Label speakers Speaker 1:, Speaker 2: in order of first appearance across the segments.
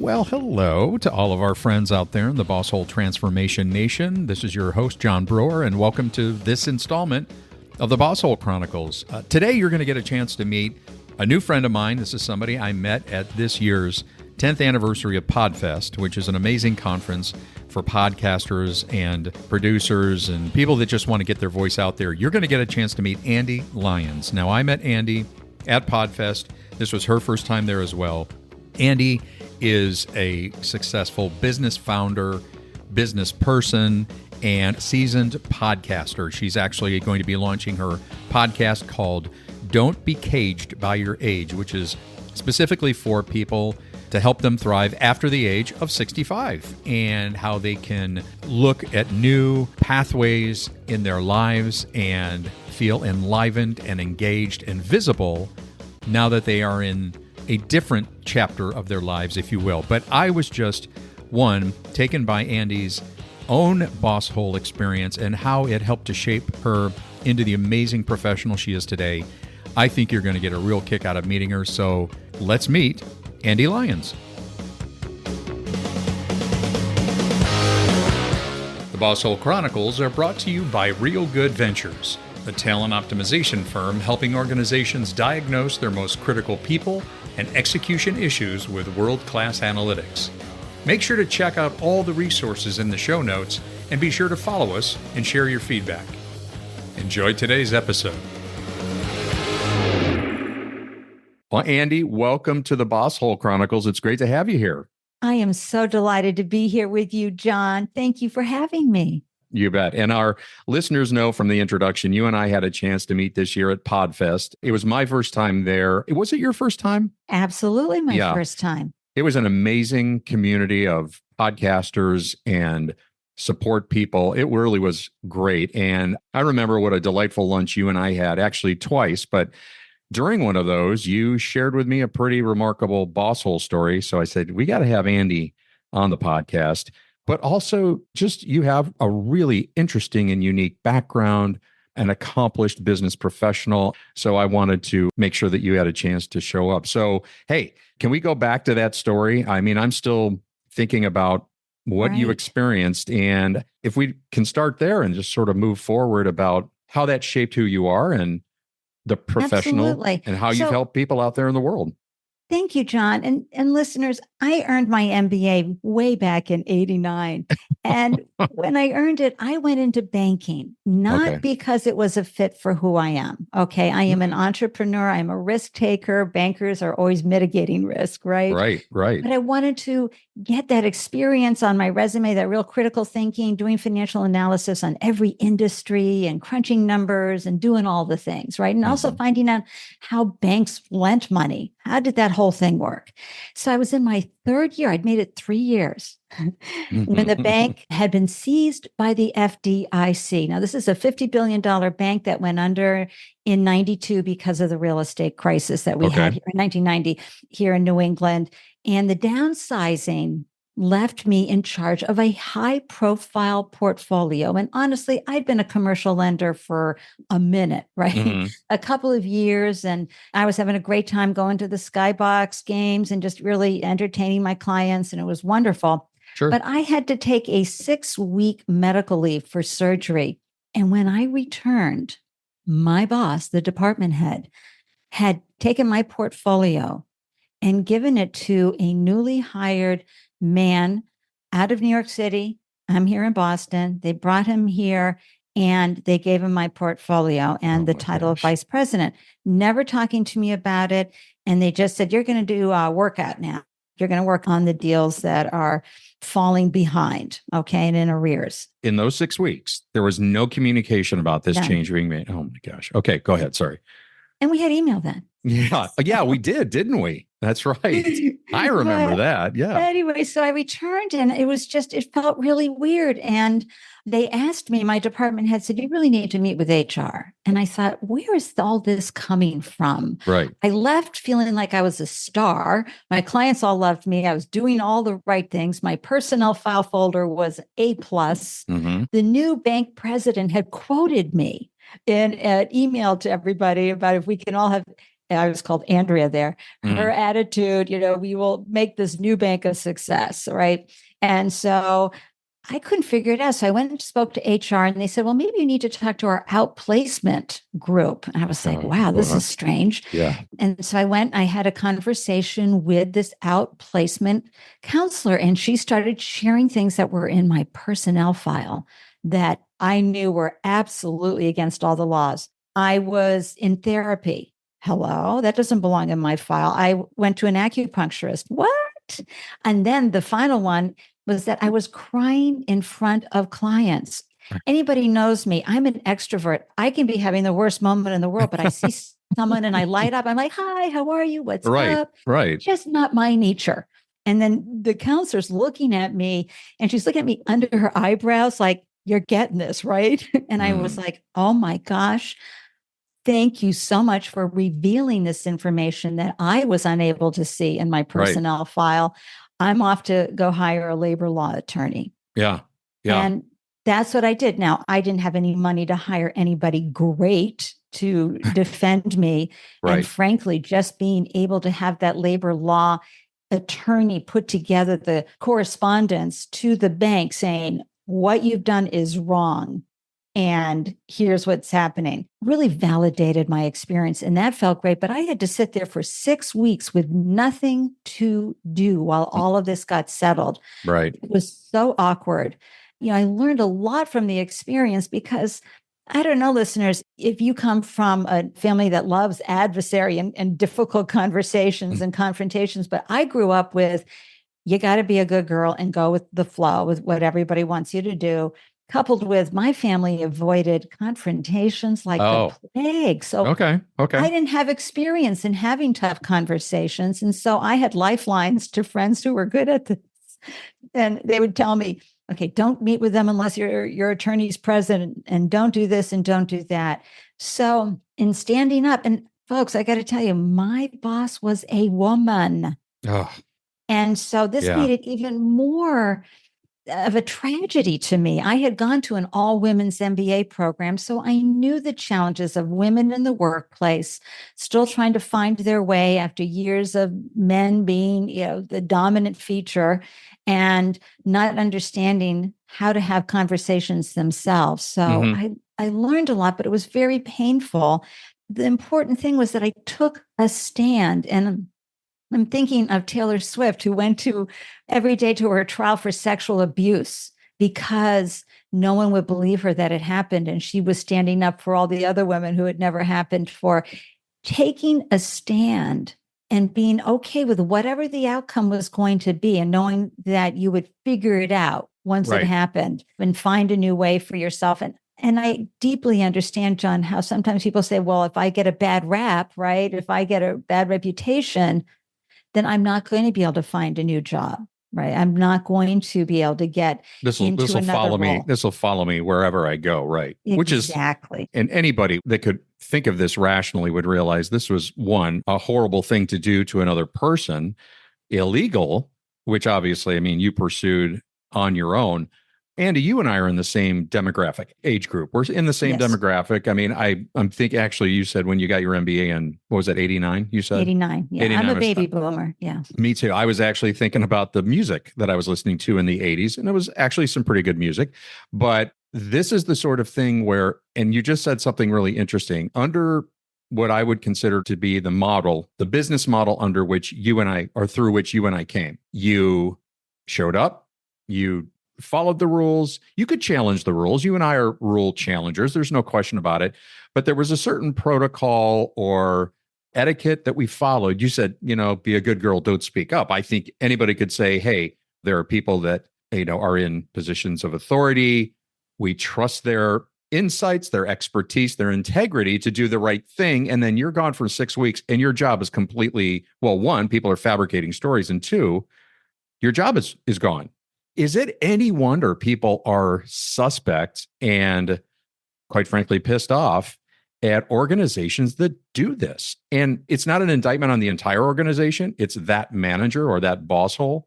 Speaker 1: Well, hello to all of our friends out there in the Bosshole Transformation Nation. This is your host, John Brewer, and welcome to this installment of the Bosshole Chronicles. Today, you're going to get a chance to meet a new friend of mine. This is somebody I met at this year's 10th anniversary of Podfest, which is an amazing conference for podcasters and producers and people that just want to get their voice out there. You're going to get a chance to meet Ande Lyons. Now, I met Ande at Podfest. This was her first time there as well. Ande is a successful business founder, business person, and seasoned podcaster. She's actually going to be launching her podcast called Don't Be Caged by Your Age, which is specifically for people to help them thrive after the age of 65 and how they can look at new pathways in their lives and feel enlivened and engaged and visible now that they are in a different chapter of their lives, if you will. But I was just, taken by Ande's own Bosshole experience and how it helped to shape her into the amazing professional she is today. I think you're going to get a real kick out of meeting her. So let's meet Ande Lyons. The Bosshole Chronicles are brought to you by Real Good Ventures, a talent optimization firm helping organizations diagnose their most critical people and execution issues with world-class analytics. Make sure to check out all the resources in the show notes and be sure to follow us and share your feedback. Enjoy today's episode. Well, Ande, welcome to the Bosshole Chronicles. It's great to have you here.
Speaker 2: I am so delighted to be here with you, John. Thank you for having me.
Speaker 1: You bet. And our listeners know from the introduction, you and I had a chance to meet this year at Podfest. It was my first time there. Was it your first time?
Speaker 2: Absolutely my first time.
Speaker 1: It was an amazing community of podcasters and support people. It really was great. And I remember what a delightful lunch you and I had, actually twice. But during one of those, you shared with me a pretty remarkable Bosshole story. So I said, we got to have Ande on the podcast. But also just you have a really interesting and unique background, an accomplished business professional. So I wanted to make sure that you had a chance to show up. So, hey, can we go back to that story? I mean, I'm still thinking about what you experienced. And if we can start there and just sort of move forward about how that shaped who you are and the professional and how you've helped people out there in the world.
Speaker 2: Thank you, John. And listeners, I earned my MBA way back in 89. And when I earned it, I went into banking, not because it was a fit for who I am. Okay. I am an entrepreneur. I'm a risk taker. Bankers are always mitigating risk, right?
Speaker 1: Right.
Speaker 2: But I wanted to get that experience on my resume, that real critical thinking, doing financial analysis on every industry and crunching numbers and doing all the things, right? And also finding out how banks lent money. How did that whole thing work? So I was in my third year. I'd made it 3 years when the bank had been seized by the FDIC. Now, this is a $50 billion bank that went under in 92 because of the real estate crisis that we had here in 1990 here in New England. And the downsizing left me in charge of a high-profile portfolio. And honestly, I'd been a commercial lender for a minute, right? A couple of years, and I was having a great time going to the Skybox games and just really entertaining my clients, and it was wonderful.
Speaker 1: Sure.
Speaker 2: But I had to take a 6-week medical leave for surgery. And when I returned, my boss, the department head, had taken my portfolio and given it to a newly hired man out of New York City. I'm here in Boston. They brought him here and they gave him my portfolio and the title of vice president, never talking to me about it. And they just said, you're going to do a workout now. You're going to work on the deals that are falling behind, and in arrears.
Speaker 1: In those 6 weeks, there was no communication about this change being made. Oh my gosh. Okay, go ahead. Sorry.
Speaker 2: And we had email then.
Speaker 1: Yeah, we did, didn't we? That's right. I remember that. Yeah.
Speaker 2: Anyway, so I returned and it felt really weird. And they asked me, my department head said, you really need to meet with HR. And I thought, where is all this coming from?
Speaker 1: Right.
Speaker 2: I left feeling like I was a star. My clients all loved me. I was doing all the right things. My personnel file folder was A+. The new bank president had quoted me in an email to everybody about if we can all have I was called Andrea there, her
Speaker 1: Mm.
Speaker 2: attitude, we will make this new bank a success, right? And so I couldn't figure it out. So I went and spoke to HR and they said, well, maybe you need to talk to our outplacement group. And I was like, wow, this is strange.
Speaker 1: Yeah.
Speaker 2: And so I went, I had a conversation with this outplacement counselor, and she started sharing things that were in my personnel file that I knew were absolutely against all the laws. I was in therapy. Hello, that doesn't belong in my file. I went to an acupuncturist. What? And then the final one was that I was crying in front of clients. Anybody knows me, I'm an extrovert. I can be having the worst moment in the world, but I see someone and I light up. I'm like, hi, how are you? What's
Speaker 1: Right.
Speaker 2: up?
Speaker 1: Right.
Speaker 2: Just not my nature. And then the counselor's looking at me and she's looking at me under her eyebrows, like, you're getting this, right? And I was like, oh my gosh, thank you so much for revealing this information that I was unable to see in my personnel file. I'm off to go hire a labor law attorney.
Speaker 1: Yeah. Yeah.
Speaker 2: And that's what I did. Now, I didn't have any money to hire anybody great to defend me.
Speaker 1: Right.
Speaker 2: And frankly, just being able to have that labor law attorney put together the correspondence to the bank saying, what you've done is wrong, and here's what's happening, really validated my experience. And that felt great. But I had to sit there for 6 weeks with nothing to do while all of this got settled.
Speaker 1: Right.
Speaker 2: It was so awkward. I learned a lot from the experience because I don't know, listeners, if you come from a family that loves adversary and difficult conversations and confrontations, but I grew up with, you got to be a good girl and go with the flow with what everybody wants you to do. Coupled with my family avoided confrontations like the plague. So
Speaker 1: Okay.
Speaker 2: I didn't have experience in having tough conversations. And so I had lifelines to friends who were good at this. And they would tell me, okay, don't meet with them unless your attorney's present, and don't do this and don't do that. So in standing up, and folks, I got to tell you, my boss was a woman.
Speaker 1: Oh.
Speaker 2: And so this made it even more of a tragedy to me. I had gone to an all women's MBA program, so I knew the challenges of women in the workplace, still trying to find their way after years of men being, the dominant feature and not understanding how to have conversations themselves. So I learned a lot, but it was very painful. The important thing was that I took a stand, and I'm thinking of Taylor Swift, who went to every day to her trial for sexual abuse because no one would believe her that it happened. And she was standing up for all the other women who it never happened for. Taking a stand and being okay with whatever the outcome was going to be, and knowing that you would figure it out once it happened and find a new way for yourself. And I deeply understand, John, how sometimes people say, well, if I get a bad rap, right, if I get a bad reputation, then I'm not going to be able to find a new job, right? I'm not going to be able to get into another
Speaker 1: follow
Speaker 2: role.
Speaker 1: me. This will follow me wherever I go, right?
Speaker 2: Exactly.
Speaker 1: And anybody that could think of this rationally would realize this was, one, a horrible thing to do to another person, illegal, which obviously, I mean, you pursued on your own. Andy, you and I are in the same demographic age group. We're in the same demographic. I mean, I'm thinking, actually, you said when you got your MBA in, what was that, 89? You said
Speaker 2: 89. Yeah,
Speaker 1: 89
Speaker 2: I'm a baby boomer. Yeah.
Speaker 1: Me too. I was actually thinking about the music that I was listening to in the 80s, and it was actually some pretty good music. But this is the sort of thing where, and you just said something really interesting, under what I would consider to be the model, the business model under which you and I, or through which you and I came. You showed up, you followed the rules. You could challenge the rules. You and I are rule challengers. There's no question about it. But there was a certain protocol or etiquette that we followed. You said, be a good girl, don't speak up. I think anybody could say, hey, there are people that, are in positions of authority. We trust their insights, their expertise, their integrity to do the right thing. And then you're gone for 6 weeks and your job is completely, well, one, people are fabricating stories. And two, your job is gone. Is it any wonder people are suspect and, quite frankly, pissed off at organizations that do this? And it's not an indictment on the entire organization. It's that manager or that boss hole,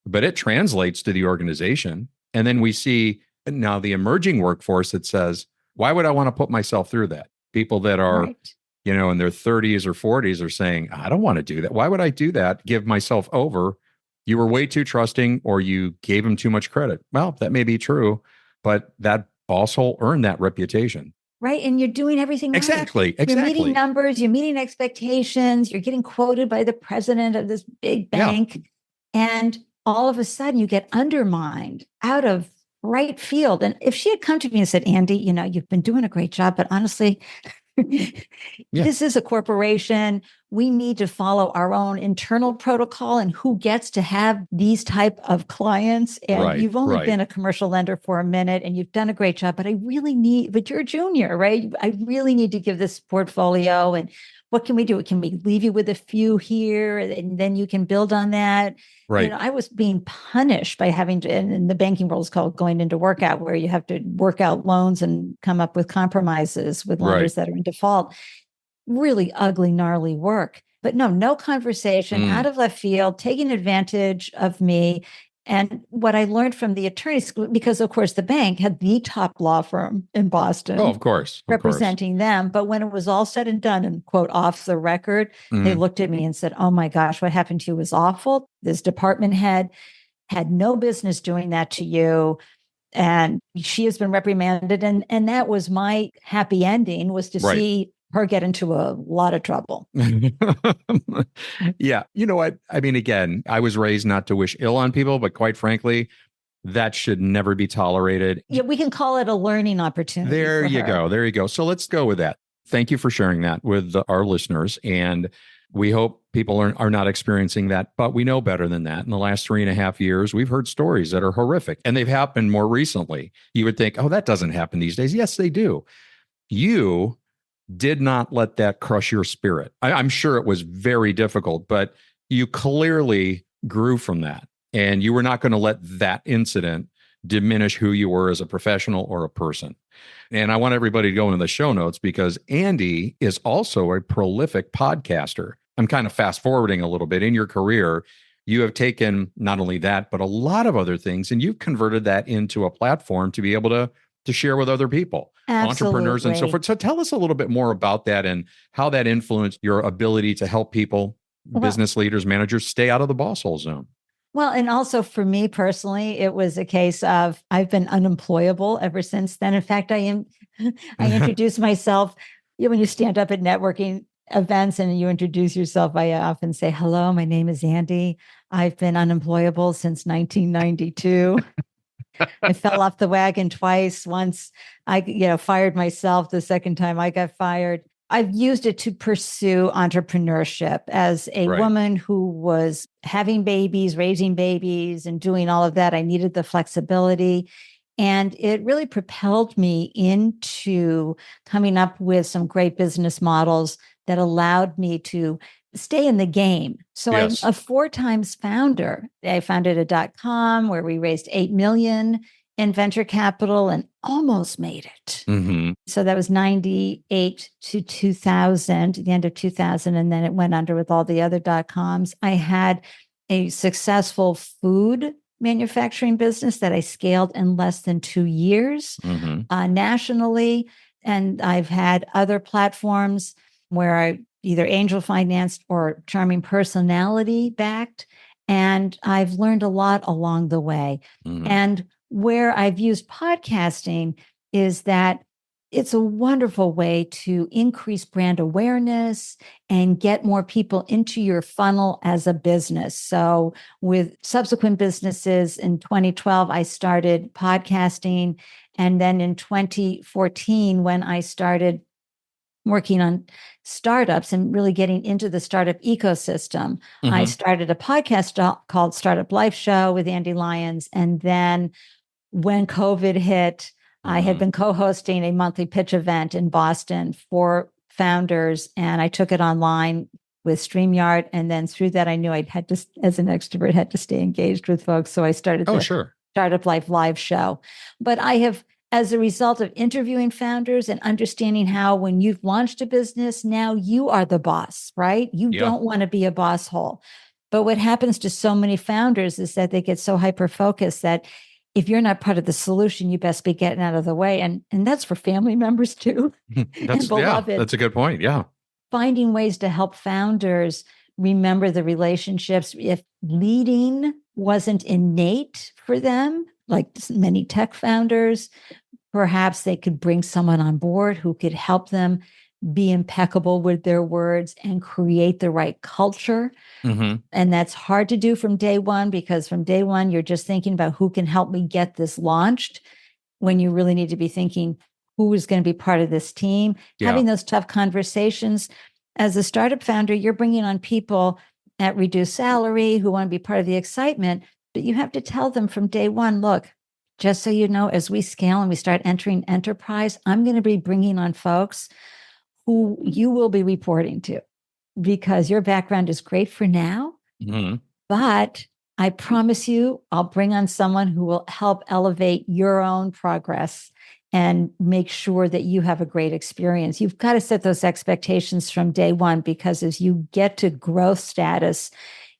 Speaker 1: but it translates to the organization. And then we see now the emerging workforce that says, why would I want to put myself through that? People that are in their 30s or 40s are saying, I don't want to do that. Why would I do that? Give myself over. You were way too trusting or you gave him too much credit. Well, that may be true, but that Bosshole earned that reputation.
Speaker 2: Right. And you're doing everything right.
Speaker 1: Exactly.
Speaker 2: You're meeting numbers, you're meeting expectations, you're getting quoted by the president of this big bank. Yeah. And all of a sudden you get undermined out of right field. And if she had come to me and said, Andy, you've been doing a great job, but honestly, this is a corporation. We need to follow our own internal protocol and who gets to have these type of clients. And you've only been a commercial lender for a minute and you've done a great job, but but you're a junior, right? I really need to give this portfolio. And what can we do? Can we leave you with a few here and then you can build on that?
Speaker 1: Right.
Speaker 2: I was being punished by having to, and the banking world is called going into workout, where you have to work out loans and come up with compromises with lenders that are in default. Really ugly, gnarly work. But no conversation, out of left field, taking advantage of me. And what I learned from the attorney school, because of course the bank had the top law firm in Boston.
Speaker 1: Oh, of course.
Speaker 2: Representing them. But when it was all said and done and quote off the record, they looked at me and said, oh my gosh, what happened to you was awful. This department head had no business doing that to you. And she has been reprimanded. And that was my happy ending, was to see her get into a lot of trouble.
Speaker 1: Yeah. You know what? I mean, again, I was raised not to wish ill on people, but quite frankly, that should never be tolerated.
Speaker 2: Yeah, we can call it a learning opportunity.
Speaker 1: There you go. There you go. So let's go with that. Thank you for sharing that with our listeners. And we hope people are not experiencing that, but we know better than that. In the last 3.5 years, we've heard stories that are horrific, and they've happened more recently. You would think, oh, that doesn't happen these days. Yes, they do. You did not let that crush your spirit. I'm sure it was very difficult, but you clearly grew from that. And you were not going to let that incident diminish who you were as a professional or a person. And I want everybody to go into the show notes because Andy is also a prolific podcaster. I'm kind of fast forwarding a little bit in your career. You have taken not only that, but a lot of other things, and you've converted that into a platform to be able to share with other people, entrepreneurs and so forth. So tell us a little bit more about that and how that influenced your ability to help people, business leaders, managers, stay out of the Bosshole zone.
Speaker 2: Well, and also for me personally, it was a case of I've been unemployable ever since then. In fact, I introduce myself when you stand up at networking events and you introduce yourself, I often say, hello, my name is Andy. I've been unemployable since 1992. I fell off the wagon twice. Once I, fired myself. The second time I got fired. I've used it to pursue entrepreneurship as a woman who was having babies, raising babies, and doing all of that. I needed the flexibility. And it really propelled me into coming up with some great business models that allowed me to stay in the game. So I'm a 4 times founder. I founded a .com where we raised $8 million in venture capital and almost made it. Mm-hmm. So that was 98 to 2000, the end of 2000. And then it went under with all the other .coms. I had a successful food manufacturing business that I scaled in less than 2 years nationally. And I've had other platforms where I either angel financed or charming personality backed. And I've learned a lot along the way. Mm-hmm. And where I've used podcasting is that it's a wonderful way to increase brand awareness and get more people into your funnel as a business. So with subsequent businesses in 2012, I started podcasting. And then in 2014, when I started working on startups and really getting into the startup ecosystem, I started a podcast called Startup Life Show with Ande Lyons. And then when COVID hit, I had been co-hosting a monthly pitch event in Boston for founders, and I took it online with StreamYard. And then through that, I knew I'd had to, as an extrovert, had to stay engaged with folks. So I started the Startup Life Live Show. But I have, as a result of interviewing founders and understanding how when you've launched a business, now you are the boss, right? You don't want to be a boss hole. But what happens to so many founders is that they get so hyper-focused that if you're not part of the solution, you best be getting out of the way. And that's for family members too.
Speaker 1: That's a good point. Yeah.
Speaker 2: finding ways to help founders remember the relationships. If leading wasn't innate for them, like many tech founders, perhaps they could bring someone on board who could help them be impeccable with their words and create the right culture.
Speaker 1: Mm-hmm.
Speaker 2: And that's hard to do from day one, because from day one, you're just thinking about who can help me get this launched, when you really need to be thinking who is going to be part of this team, having those tough conversations. As a startup founder, you're bringing on people at reduced salary who want to be part of the excitement, but you have to tell them from day one, look, just so you know, as we scale and we start entering enterprise, I'm going to be bringing on folks who you will be reporting to, because your background is great for now, but I promise you, I'll bring on someone who will help elevate your own progress and make sure that you have a great experience. You've got to set those expectations from day one, because as you get to growth status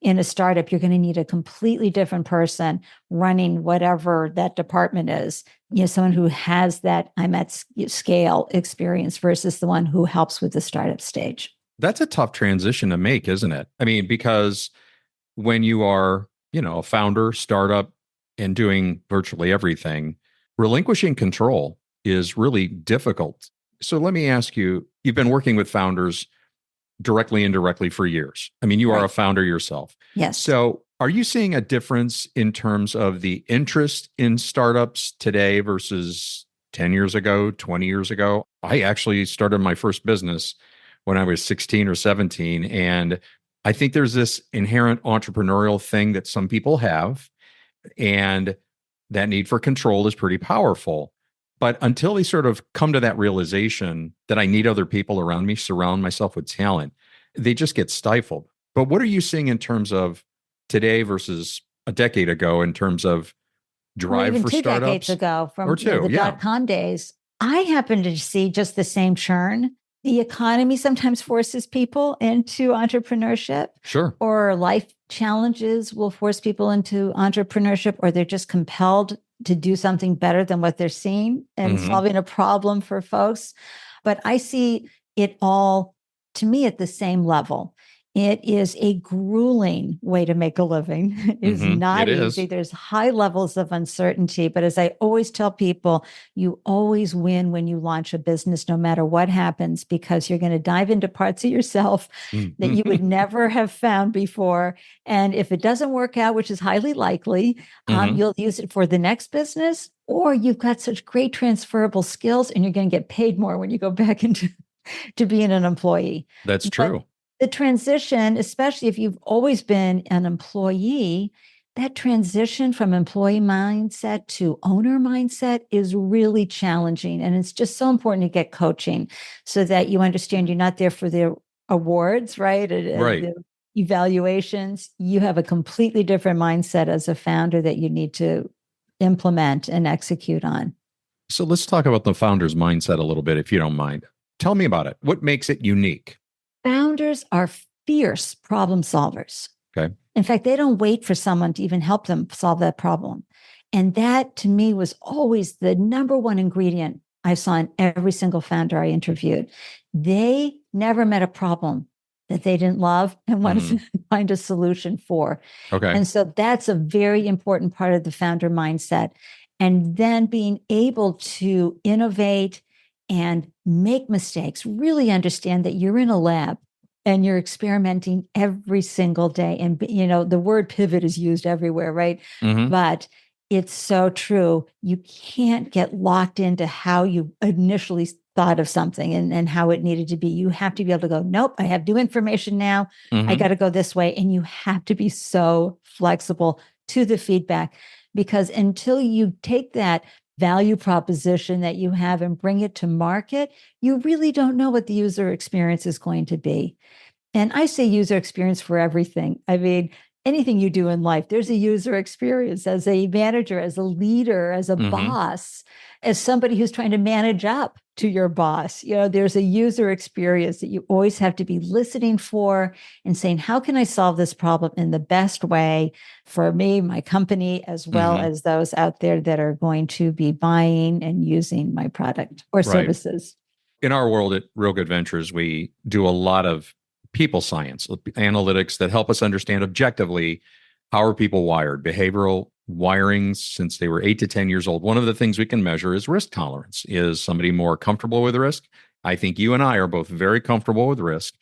Speaker 2: in a startup, you're going to need a completely different person running whatever that department is. Someone who has that I'm at scale experience versus the one who helps with the startup stage.
Speaker 1: That's a tough transition to make, isn't it? I mean, because when you are, a founder, startup, and doing virtually everything, relinquishing control is really difficult. So let me ask you, you've been working with founders directly and indirectly for years. I mean, you are a founder yourself.
Speaker 2: Yes.
Speaker 1: So are you seeing a difference in terms of the interest in startups today versus 10 years ago, 20 years ago? I actually started my first business when I was 16 or 17. And I think there's this inherent entrepreneurial thing that some people have, and that need for control is pretty powerful. But until they sort of come to that realization that I need other people around me, surround myself with talent, they just get stifled. But what are you seeing in terms of today versus a decade ago in terms of drive for startups?
Speaker 2: 2 decades ago, from
Speaker 1: or two,
Speaker 2: the dot-com days, I happen to see just the same churn. The economy sometimes forces people into entrepreneurship.
Speaker 1: Sure.
Speaker 2: Or life challenges will force people into entrepreneurship, or they're just compelled to do something better than what they're seeing and solving a problem for folks. But I see it all, to me, at the same level. It is a grueling way to make a living. It's not easy. There's high levels of uncertainty. But as I always tell people, you always win when you launch a business, no matter what happens, because you're going to dive into parts of yourself that you would never have found before. And if it doesn't work out, which is highly likely, you'll use it for the next business, or you've got such great transferable skills and you're going to get paid more when you go back into to being an employee.
Speaker 1: That's true.
Speaker 2: But the transition, especially if you've always been an employee, that transition from employee mindset to owner mindset is really challenging. And it's just so important to get coaching so that you understand you're not there for the awards, right? The evaluations. You have a completely different mindset as a founder that you need to implement and execute on.
Speaker 1: So let's talk about the founder's mindset a little bit, if you don't mind. Tell me about it. What makes it unique?
Speaker 2: Founders are fierce problem solvers.
Speaker 1: Okay.
Speaker 2: In fact, they don't wait for someone to even help them solve that problem. And that, to me, was always the number one ingredient I saw in every single founder I interviewed. They never met a problem that they didn't love and wanted to find a solution for.
Speaker 1: Okay.
Speaker 2: And so that's a very important part of the founder mindset. And then being able to innovate and make mistakes, really understand that you're in a lab and you're experimenting every single day. And, the word pivot is used everywhere, right? But it's so true. You can't get locked into how you initially thought of something and how it needed to be. You have to be able to go, nope, I have new information now. I got to go this way. And you have to be so flexible to the feedback, because until you take that value proposition that you have and bring it to market, you really don't know what the user experience is going to be. And I say user experience for everything. I mean, anything you do in life, there's a user experience as a manager, as a leader, as a boss, as somebody who's trying to manage up to your boss. There's a user experience that you always have to be listening for and saying, how can I solve this problem in the best way for me, my company, as well as those out there that are going to be buying and using my product or services.
Speaker 1: in our world at Real Good Ventures, we do a lot of people science, analytics that help us understand objectively how are people wired, behavioral wirings since they were 8 to 10 years old. One of the things we can measure is risk tolerance. Is somebody more comfortable with risk? I think you and I are both very comfortable with risk.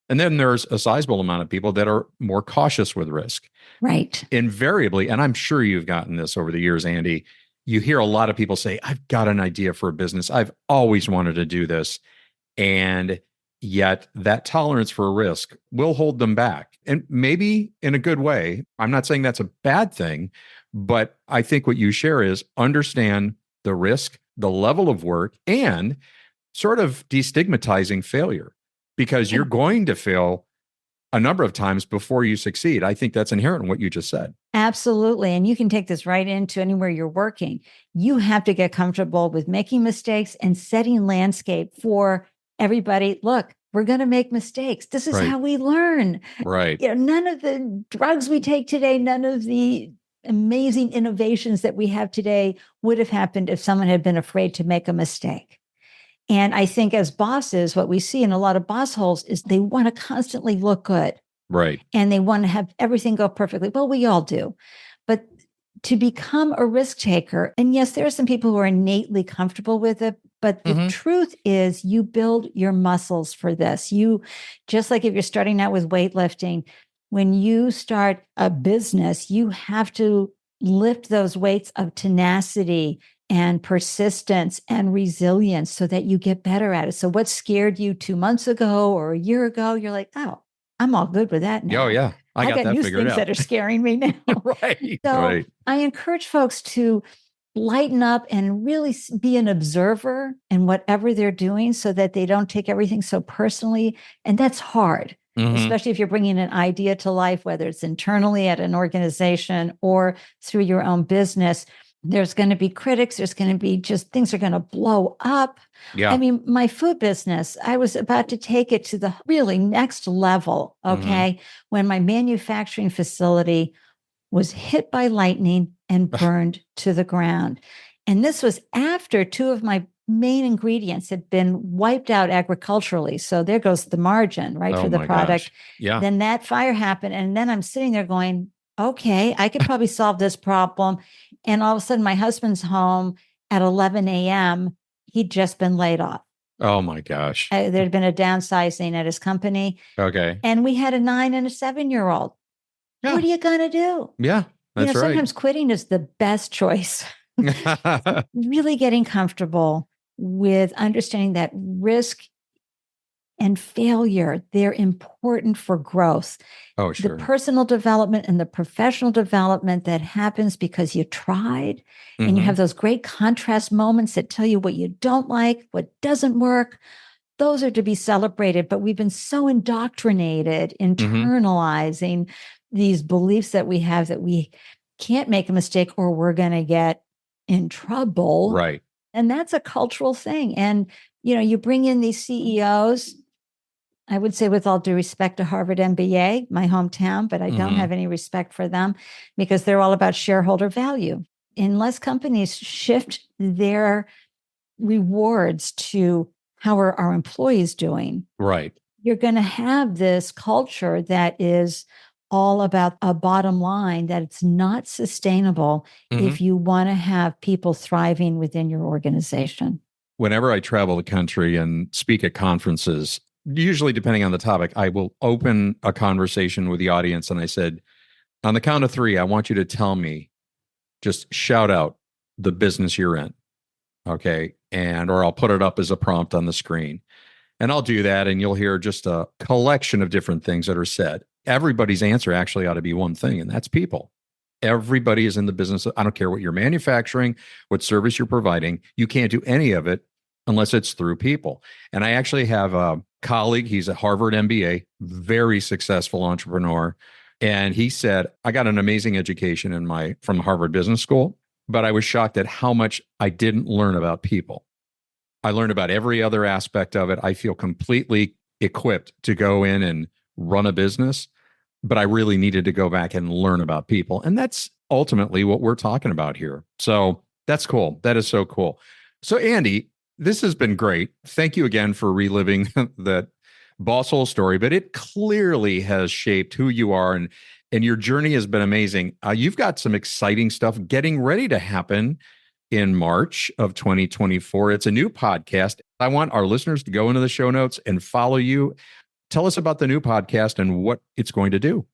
Speaker 1: And then there's a sizable amount of people that are more cautious with risk.
Speaker 2: Right.
Speaker 1: Invariably, and I'm sure you've gotten this over the years, Andy, you hear a lot of people say, I've got an idea for a business. I've always wanted to do this. And yet that tolerance for risk will hold them back. And maybe in a good way. I'm not saying that's a bad thing, but I think what you share is understand the risk, the level of work, and sort of destigmatizing failure, because you're going to fail a number of times before you succeed. I think that's inherent in what you just said.
Speaker 2: Absolutely. And you can take this right into anywhere you're working. You have to get comfortable with making mistakes and setting landscape for everybody. Look, we're going to make mistakes. This is
Speaker 1: Right.
Speaker 2: how we learn.
Speaker 1: Right.
Speaker 2: You know, none of the drugs we take today, none of the amazing innovations that we have today would have happened if someone had been afraid to make a mistake. And I think as bosses, what we see in a lot of boss holes is they want to constantly look good.
Speaker 1: Right.
Speaker 2: And they want to have everything go perfectly. Well, we all do. But to become a risk taker, and yes, there are some people who are innately comfortable with it, but the truth is you build your muscles for this. You, just like if you're starting out with weightlifting, when you start a business, you have to lift those weights of tenacity and persistence and resilience so that you get better at it. So what scared you 2 months ago or a year ago, you're like, oh, I'm all good with that now.
Speaker 1: Oh, yeah. I got that
Speaker 2: new
Speaker 1: figured
Speaker 2: things
Speaker 1: out.
Speaker 2: that are scaring me now.
Speaker 1: Right.
Speaker 2: So
Speaker 1: Right.
Speaker 2: I encourage folks to lighten up and really be an observer in whatever they're doing so that they don't take everything so personally. And that's hard, especially if you're bringing an idea to life, whether it's internally at an organization or through your own business. There's going to be critics. There's going to be just things are going to blow up.
Speaker 1: Yeah.
Speaker 2: I mean, my food business, I was about to take it to the really next level. Okay. When my manufacturing facility was hit by lightning and burned to the ground. And this was after two of my main ingredients had been wiped out agriculturally. So there goes the margin, right, for the product.
Speaker 1: Gosh. Yeah.
Speaker 2: Then that fire happened. And then I'm sitting there going, okay, I could probably solve this problem. And all of a sudden, my husband's home at 11 a.m. He'd just been laid off.
Speaker 1: Oh my gosh.
Speaker 2: There'd been a downsizing at his company.
Speaker 1: Okay.
Speaker 2: And we had a 9 and a 7-year-old.
Speaker 1: Yeah.
Speaker 2: What are you going to do?
Speaker 1: Yeah, that's right.
Speaker 2: Sometimes quitting is the best choice. Really getting comfortable with understanding that risk and failure, they're important for growth.
Speaker 1: Oh, sure.
Speaker 2: The personal development and the professional development that happens because you tried and you have those great contrast moments that tell you what you don't like, what doesn't work. Those are to be celebrated, but we've been so indoctrinated, internalizing these beliefs that we have that we can't make a mistake or we're going to get in trouble.
Speaker 1: Right.
Speaker 2: And that's a cultural thing. And, you bring in these CEOs, I would say with all due respect to Harvard MBA, my hometown, but I don't have any respect for them because they're all about shareholder value. Unless companies shift their rewards to how are our employees doing,
Speaker 1: right,
Speaker 2: you're going to have this culture that is all about a bottom line, that it's not sustainable if you want to have people thriving within your organization.
Speaker 1: Whenever I travel the country and speak at conferences, usually depending on the topic, I will open a conversation with the audience. And I said, on the count of 3, I want you to tell me, just shout out the business you're in. Okay. Or I'll put it up as a prompt on the screen. And I'll do that. And you'll hear just a collection of different things that are said. Everybody's answer actually ought to be one thing, and that's people. Everybody is in the business. I don't care what you're manufacturing, what service you're providing. You can't do any of it unless it's through people. And I actually have a colleague. He's a Harvard MBA, very successful entrepreneur. And he said, I got an amazing education from Harvard Business School, but I was shocked at how much I didn't learn about people. I learned about every other aspect of it. I feel completely equipped to go in and run a business, but I really needed to go back and learn about people. And that's ultimately what we're talking about here. So that's cool. That is so cool. So Andy, This has been great. Thank you again for reliving that Bosshole story, but it clearly has shaped who you are, and your journey has been amazing. You've got some exciting stuff getting ready to happen in March of 2024. It's a new podcast. I want our listeners to go into the show notes and follow you. Tell us about the new podcast and what it's going to do.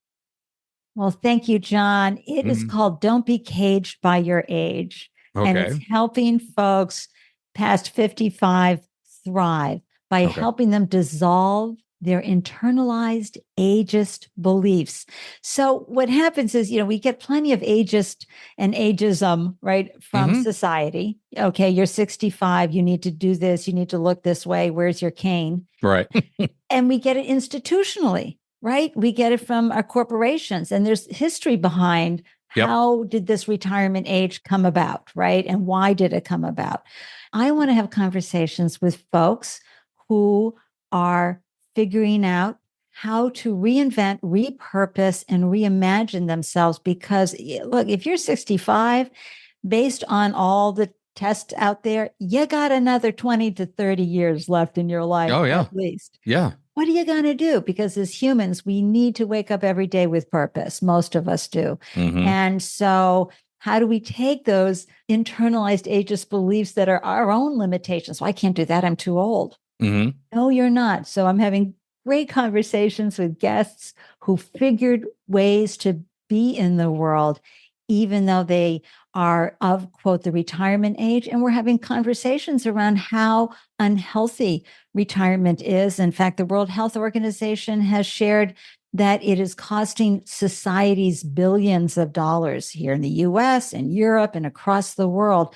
Speaker 2: Well, thank you, John. It is called Don't Be Caged by Your Age. And it's helping folks past 55 thrive by helping them dissolve their internalized ageist beliefs. So what happens is, we get plenty of ageist and ageism, right, from society. Okay, you're 65, you need to do this, you need to look this way, where's your cane?
Speaker 1: Right.
Speaker 2: And we get it institutionally, right? We get it from our corporations, and there's history behind how did this retirement age come about, right? And why did it come about? I want to have conversations with folks who are figuring out how to reinvent, repurpose, and reimagine themselves. Because look, if you're 65, based on all the tests out there, you got another 20 to 30 years left in your life, at least.
Speaker 1: Yeah.
Speaker 2: What are you going to do? Because as humans, we need to wake up every day with purpose. Most of us do. And so how do we take those internalized ageist beliefs that are our own limitations? Well, I can't do that. I'm too old. No, you're not. So I'm having great conversations with guests who figured ways to be in the world, even though they are of, quote, the retirement age. And we're having conversations around how unhealthy retirement is. In fact, the World Health Organization has shared that it is costing societies billions of dollars here in the US and Europe and across the world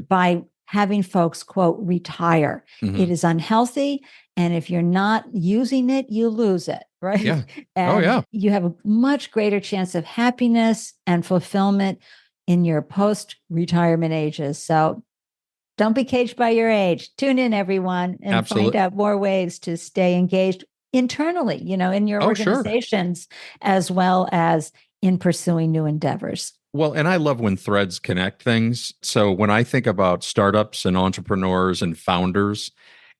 Speaker 2: by having folks, quote, retire. It is unhealthy. And if you're not using it, you lose it, right?
Speaker 1: Yeah.
Speaker 2: And you have a much greater chance of happiness and fulfillment in your post-retirement ages. So don't be caged by your age. Tune in, everyone, and find out more ways to stay engaged internally, in your organizations, as well as in pursuing new endeavors.
Speaker 1: Well, and I love when threads connect things. So when I think about startups and entrepreneurs and founders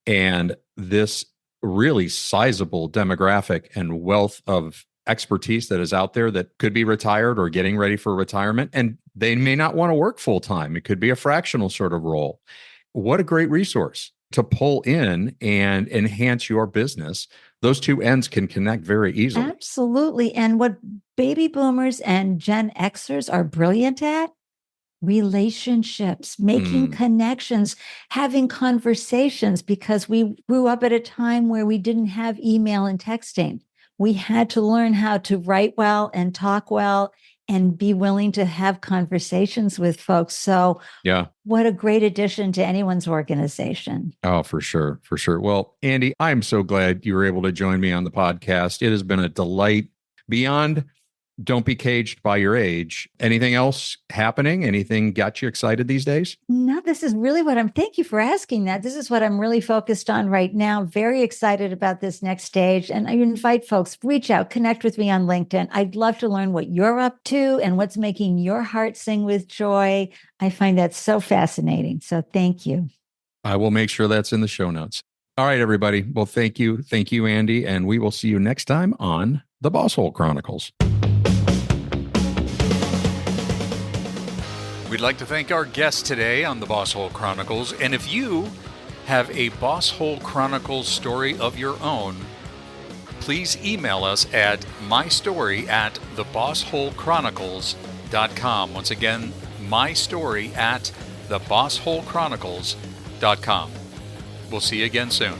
Speaker 1: and this really sizable demographic and wealth of expertise that is out there that could be retired or getting ready for retirement, and they may not want to work full time. It could be a fractional sort of role. What a great resource to pull in and enhance your business. Those two ends can connect very easily.
Speaker 2: Absolutely. And what baby boomers and Gen Xers are brilliant at, relationships, making connections, having conversations, because we grew up at a time where we didn't have email and texting. We had to learn how to write well and talk well and be willing to have conversations with folks. So what a great addition to anyone's organization.
Speaker 1: Oh, for sure. For sure. Well, Ande, I'm so glad you were able to join me on the podcast. It has been a delight. Beyond Don't Be Caged by Your Age, anything else happening? Anything got you excited these days?
Speaker 2: No, this is really thank you for asking that. This is what I'm really focused on right now. Very excited about this next stage. And I invite folks, reach out, connect with me on LinkedIn. I'd love to learn what you're up to and what's making your heart sing with joy. I find that so fascinating. So thank you.
Speaker 1: I will make sure that's in the show notes. All right, everybody. Well, thank you. Thank you, Ande. And we will see you next time on the Bosshole Chronicles. We'd like to thank our guest today on the Bosshole Chronicles. And if you have a Bosshole Chronicles story of your own, please email us at mystory@thebossholechronicles.com. Once again, mystory@thebossholechronicles.com. We'll see you again soon.